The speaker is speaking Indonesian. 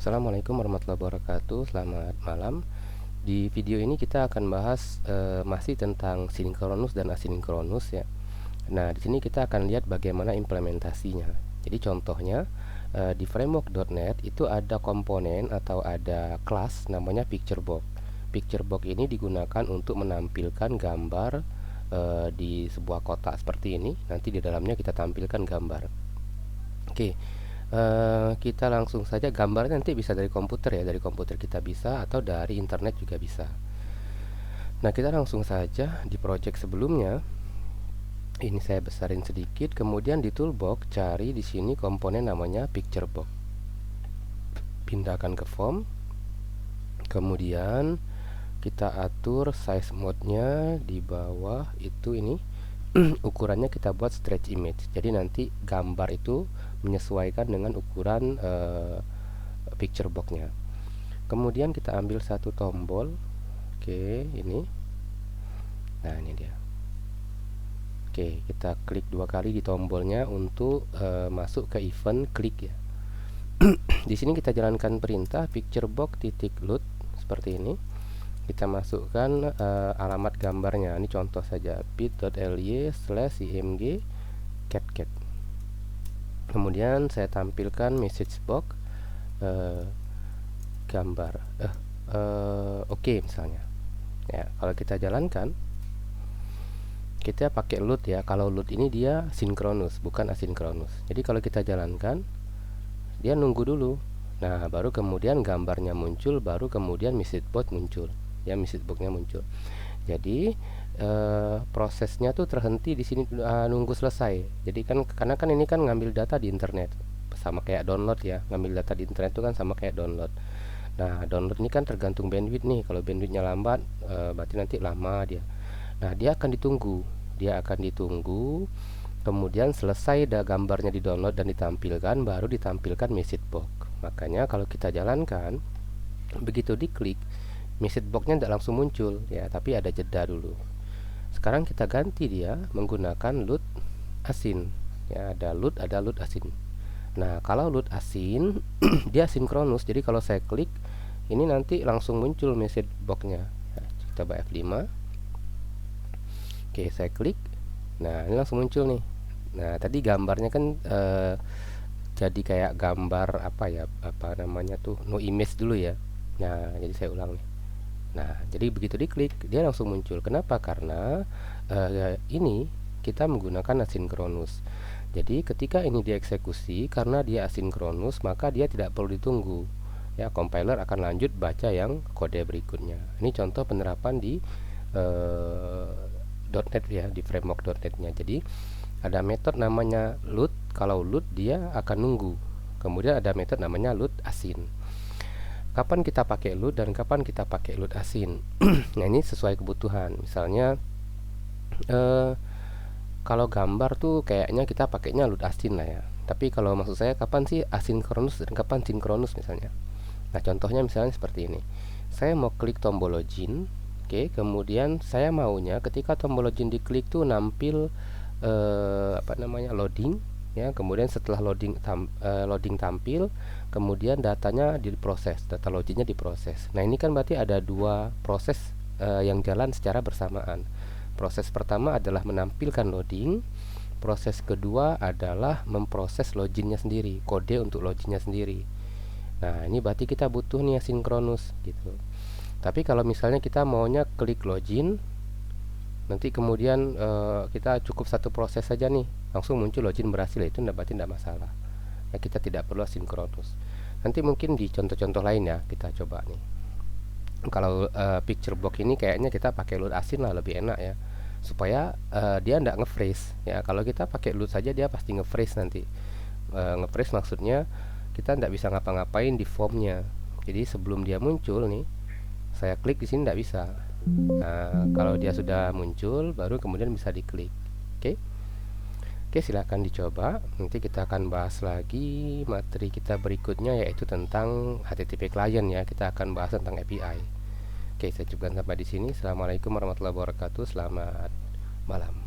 Assalamualaikum warahmatullahi wabarakatuh. Selamat malam. Di video ini kita akan bahas masih tentang sinkronus dan asinkronus ya. Nah, di sini kita akan lihat bagaimana implementasinya. Jadi contohnya di framework.net itu ada komponen atau ada kelas namanya picture box. Picture box ini digunakan untuk menampilkan gambar di sebuah kotak seperti ini. Nanti di dalamnya kita tampilkan gambar. Oke. Kita langsung saja, gambarnya nanti bisa dari komputer ya, dari komputer kita bisa atau dari internet juga bisa. Nah, kita langsung saja di project sebelumnya. Ini saya besarin sedikit, kemudian di toolbox cari di sini komponen namanya picture box. Pindahkan ke form. Kemudian kita atur size mode-nya di bawah itu ini. Ukurannya kita buat stretch image. Jadi nanti gambar itu menyesuaikan dengan ukuran picture box-nya. Kemudian kita ambil satu tombol. Oke, ini. Nah, ini dia. Oke, kita klik dua kali di tombolnya untuk masuk ke event klik ya. Di sini kita jalankan perintah picture box titik load seperti ini. Kita masukkan alamat gambarnya. Ini contoh saja, bit.ly/img cat. Kemudian saya tampilkan message box gambar oke misalnya ya. Kalau kita jalankan, kita pakai load ya. Kalau load ini dia sinkronus bukan asinkronus. Jadi kalau kita jalankan, dia nunggu dulu. Nah, baru kemudian gambarnya muncul, baru kemudian message box muncul ya, message box-nya muncul. Jadi prosesnya tuh terhenti di sini, nunggu selesai. Jadi kan karena kan ini kan ngambil data di internet, sama kayak download ya. Ngambil data di internet itu kan sama kayak download. Nah, download ini kan tergantung bandwidth nih. Kalau bandwidthnya lambat, berarti nanti lama dia. Nah, dia akan ditunggu. Kemudian selesai gambarnya di download dan ditampilkan, baru ditampilkan message box. Makanya kalau kita jalankan, begitu diklik, message box-nya tidak langsung muncul ya, tapi ada jeda dulu. Sekarang kita ganti dia menggunakan load asin ya, ada load asin. Nah, kalau load asin dia sinkronus. Jadi kalau saya klik ini nanti langsung muncul message box-nya ya. Coba F5. Oke, saya klik. Nah, ini langsung muncul nih. Nah, tadi gambarnya kan jadi kayak gambar apa namanya tuh, no image dulu ya. Nah, jadi saya ulang nih. Nah, jadi begitu diklik dia langsung muncul. Kenapa? Karena ini kita menggunakan asinkronus. Jadi ketika ini dieksekusi, karena dia asinkronus, maka dia tidak perlu ditunggu ya. Compiler akan lanjut baca yang kode berikutnya. Ini contoh penerapan di .NET ya, di framework.net-nya. Jadi ada metode namanya load. Kalau load dia akan nunggu. Kemudian ada metode namanya load asin. Kapan kita pakai load dan kapan kita pakai load asin? Nah, ini sesuai kebutuhan. Misalnya kalau gambar tuh kayaknya kita pakainya load asin lah ya. Tapi kalau maksud saya kapan sih asinkronus dan kapan sinkronus misalnya. Nah, contohnya misalnya seperti ini. Saya mau klik tombol login. Oke, kemudian saya maunya ketika tombol login diklik tuh nampil loading ya. Kemudian setelah loading tampil, kemudian datanya diproses, data loginnya diproses. Nah, ini kan berarti ada dua proses yang jalan secara bersamaan. Proses pertama adalah menampilkan loading. Proses kedua adalah memproses loginnya sendiri, kode untuk loginnya sendiri. Nah, ini berarti kita butuh nih asinkronus gitu. Tapi kalau misalnya kita maunya klik login, nanti kemudian kita cukup satu proses saja nih, langsung muncul login berhasil, itu berarti tidak masalah ya, kita tidak perlu asinkronus. Nanti mungkin di contoh-contoh lain ya kita coba nih. Kalau picture box ini kayaknya kita pakai load asin lah, lebih enak ya, supaya dia tidak nge-freeze ya. Kalau kita pakai load saja dia pasti nge-freeze nanti. Nge-freeze maksudnya kita tidak bisa ngapa-ngapain di formnya. Jadi sebelum dia muncul nih, saya klik di sini tidak bisa. Nah, kalau dia sudah muncul baru kemudian bisa diklik. Oke, silahkan dicoba. Nanti kita akan bahas lagi materi kita berikutnya, yaitu tentang HTTP client ya. Kita akan bahas tentang API. Oke, saya cukupkan sampai di sini. Assalamualaikum warahmatullahi wabarakatuh. Selamat malam.